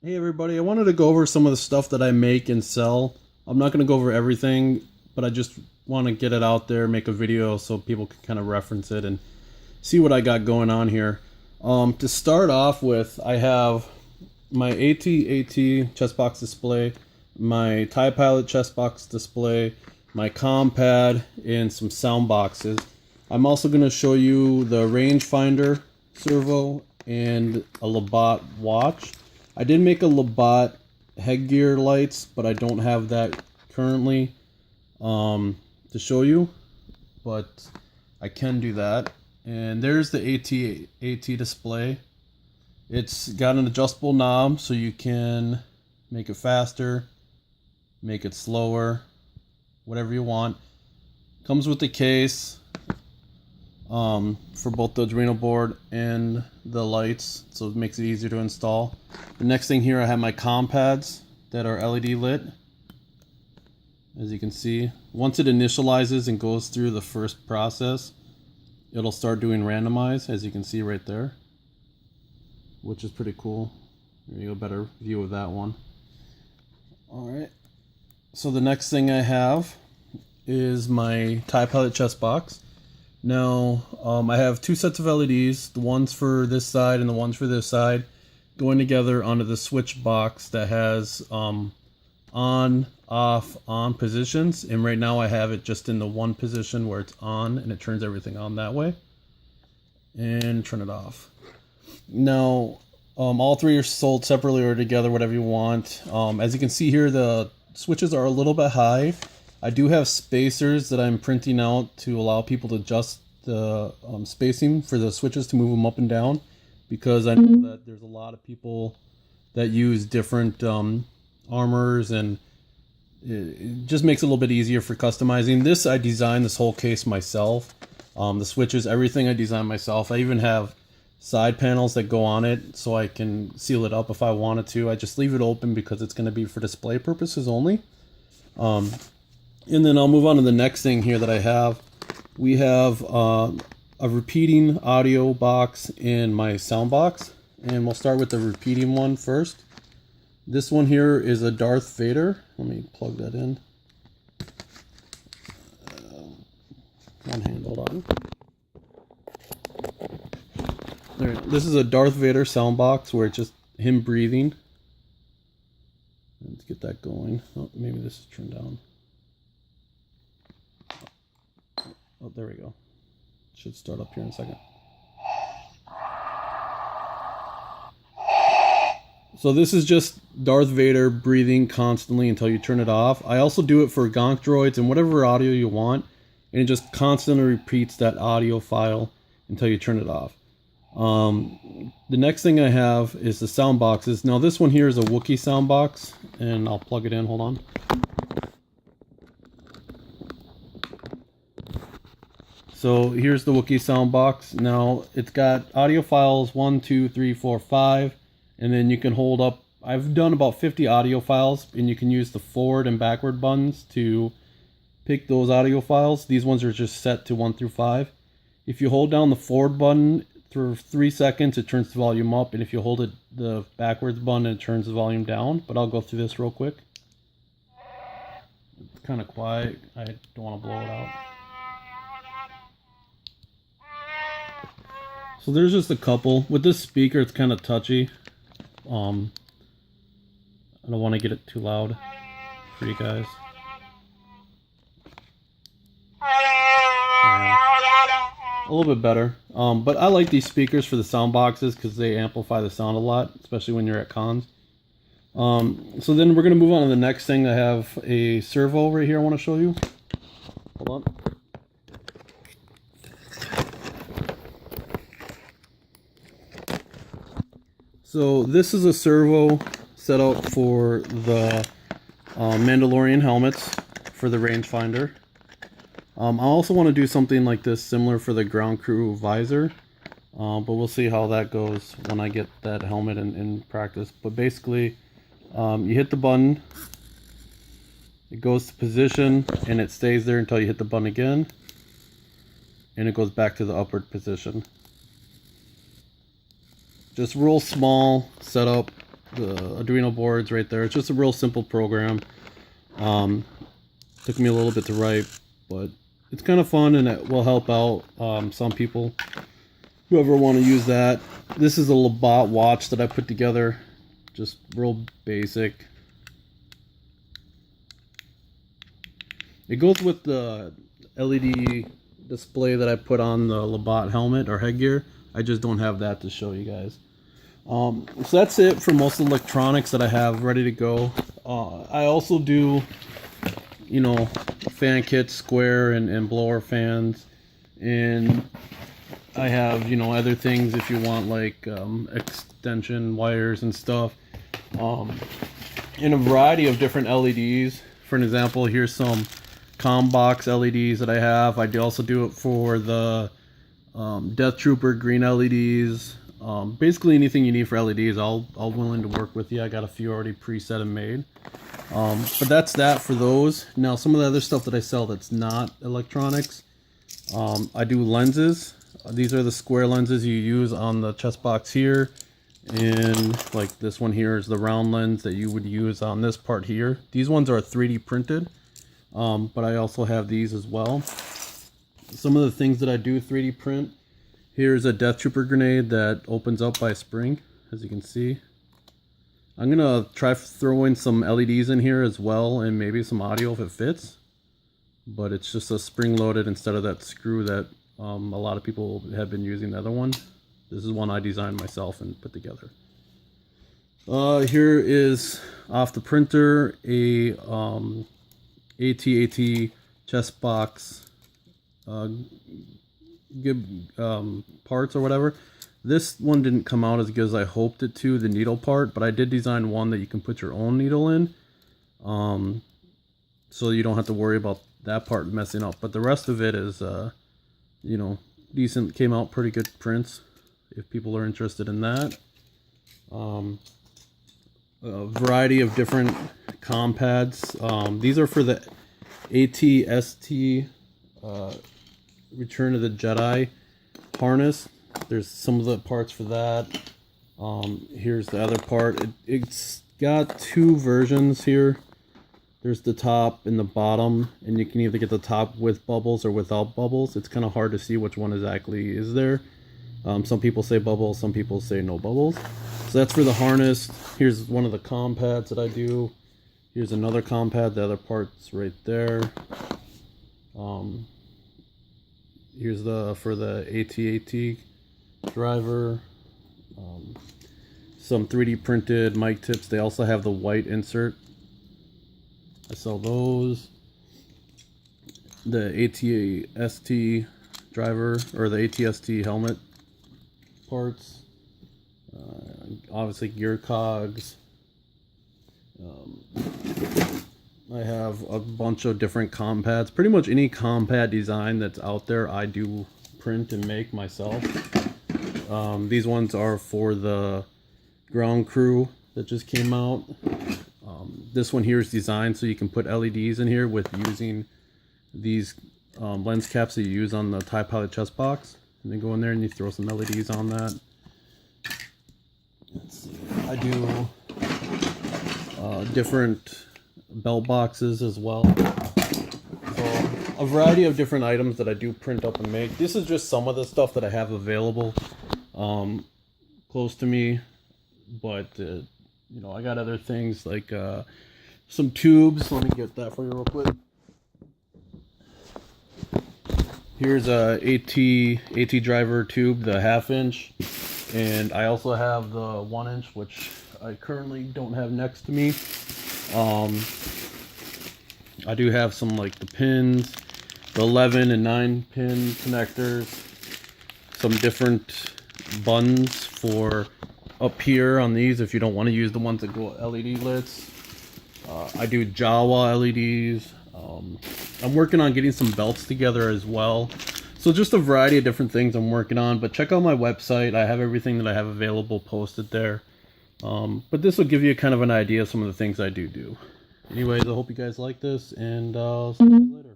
Hey everybody, I wanted to go over some of the stuff that I make and sell. I'm not going to go over everything, but I just want to get it out there, make a video so people can kind of reference it and see what I got going on here. To start off with, I have my AT-AT chest box display, my TIE Pilot chest box display, my comm pad, and some sound boxes. I'm also going to show you the rangefinder servo and a Labatt watch. I did make a Labatt headgear lights, but I don't have that currently to show you, but I can do that. And there's the AT display. It's got an adjustable knob so you can make it faster, make it slower, whatever you want. Comes with the case for both the Arduino board and the lights, so it makes it easier to install. The next thing here, I have my comm pads that are LED lit. As you can see, once it initializes and goes through the first process, it'll start doing randomize, as you can see right there, which is pretty cool. There you go, better view of that one. Alright, so the next thing I have is my TIE Pilot chest box. Now, I have two sets of LEDs, the ones for this side and the ones for this side, going together onto the switch box that has on, off, on positions. And right now I have it just in the one position where it's on, and it turns everything on that way. And turn it off. Now, all three are sold separately or together, whatever you want. As you can see here, the switches are a little bit high. I do have spacers that I'm printing out to allow people to adjust the spacing for the switches to move them up and down, because I know that there's a lot of people that use different armors, and it just makes it a little bit easier for customizing. This, I designed this whole case myself. The switches, everything I designed myself. I even have side panels that go on it so I can seal it up if I wanted to. I just leave it open because it's going to be for display purposes only. And then I'll move on to the next thing here that I have. We have a repeating audio box in my sound box, and we'll start with the repeating one first. This one here is a Darth Vader. Let me plug that in. One hand, hold on. There, this is a Darth Vader sound box where it's just him breathing. Let's get that going. Oh, maybe this is turned down. Oh, there we go. Should start up here in a second. So this is just Darth Vader breathing constantly until you turn it off. I also do it for Gonk droids and whatever audio you want, and it just constantly repeats that audio file until you turn it off. The next thing I have is the sound boxes. Now this one here is a Wookiee sound box, and I'll plug it in, hold on. So here's the Wookiee sound box. Now it's got audio files 1, 2, 3, 4, 5, and then you can hold up. I've done about 50 audio files, and you can use the forward and backward buttons to pick those audio files. These ones are just set to 1 through 5. If you hold down the forward button for 3 seconds, it turns the volume up, and if you hold it the backwards button, it turns the volume down. But I'll go through this real quick. It's kind of quiet. I don't want to blow it out. So there's just a couple. With this speaker, it's kind of touchy. I don't want to get it too loud for you guys. A little bit better. But I like these speakers for the sound boxes because they amplify the sound a lot, especially when you're at cons. So then we're going to move on to the next thing. I have a servo right here I want to show you. Hold on. So this is a servo set up for the Mandalorian helmets for the rangefinder. I also want to do something like this similar for the ground crew visor, but we'll see how that goes when I get that helmet in practice. But basically, you hit the button, it goes to position, and it stays there until you hit the button again, and it goes back to the upward position. Just real small setup. the Arduino boards right there. It's just a real simple program. Took me a little bit to write, but it's kind of fun and it will help out some people, whoever want to use that. This is a Labatt watch that I put together, just real basic. It goes with the LED display that I put on the Labatt helmet or headgear. I just don't have that to show you guys. So that's it for most electronics that I have ready to go. I also do, you know, fan kits, square and blower fans, and I have, you know, other things if you want, like extension wires and stuff, in a variety of different LEDs. For an example, here's some CommBox LEDs that I have. I also do it for the Death Trooper green LEDs. Basically anything you need for LEDs, I'll willing to work with you. I got a few already preset and made. But that's that for those. Now some of the other stuff that I sell that's not electronics, I do lenses. These are the square lenses you use on the chest box here, and like this one here is the round lens that you would use on this part here. These ones are 3D printed, but I also have these as well. Some of the things that I do 3D print, here's a Death Trooper grenade that opens up by spring, as you can see. I'm gonna try throwing some LEDs in here as well, and maybe some audio if it fits, but it's just a spring loaded instead of that screw that a lot of people have been using the other one. This is one I designed myself and put together. Here is off the printer a AT-AT chest box parts or whatever. This one didn't come out as good as I hoped it to, the needle part, but I did design one that you can put your own needle in, so you don't have to worry about that part messing up. But the rest of it is you know, decent, came out pretty good prints if people are interested in that. A variety of different comm pads. These are for the AT-ST Return of the Jedi harness. There's some of the parts for that. Here's the other part. It's got two versions here. There's the top and the bottom, and you can either get the top with bubbles or without bubbles. It's kind of hard to see which one exactly is there. Some people say bubbles, some people say no bubbles. So that's for the harness. Here's one of the comm pads that I do. Here's another comm pad, the other part's right there. Here's for the AT-AT driver. Some 3D printed mic tips. They also have the white insert. I sell those. The AT-ST driver, or the AT-ST helmet parts. Obviously gear cogs. I have a bunch of different comm pads. Pretty much any comm pad design that's out there I do print and make myself. These ones are for the ground crew that just came out. This one here is designed so you can put LEDs in here with using these lens caps that you use on the TIE Pilot chest box. And then go in there and you throw some LEDs on that. Let's see. I do different belt boxes as well. So a variety of different items that I do print up and make. This is just some of the stuff that I have available close to me, but you know, I got other things like some tubes. Let me get that for you real quick. Here's a AT driver tube, the 1/2 inch, and I also have the 1 inch, which I currently don't have next to me. I do have some like the pins, the 11 and 9 pin connectors, some different buttons for up here on these if you don't want to use the ones that go LED lights. I do Jawa LEDs. I'm working on getting some belts together as well. So just a variety of different things I'm working on, but check out my website. I have everything that I have available posted there. But this will give you kind of an idea of some of the things I do. Anyways, I hope you guys like this, and see you guys later.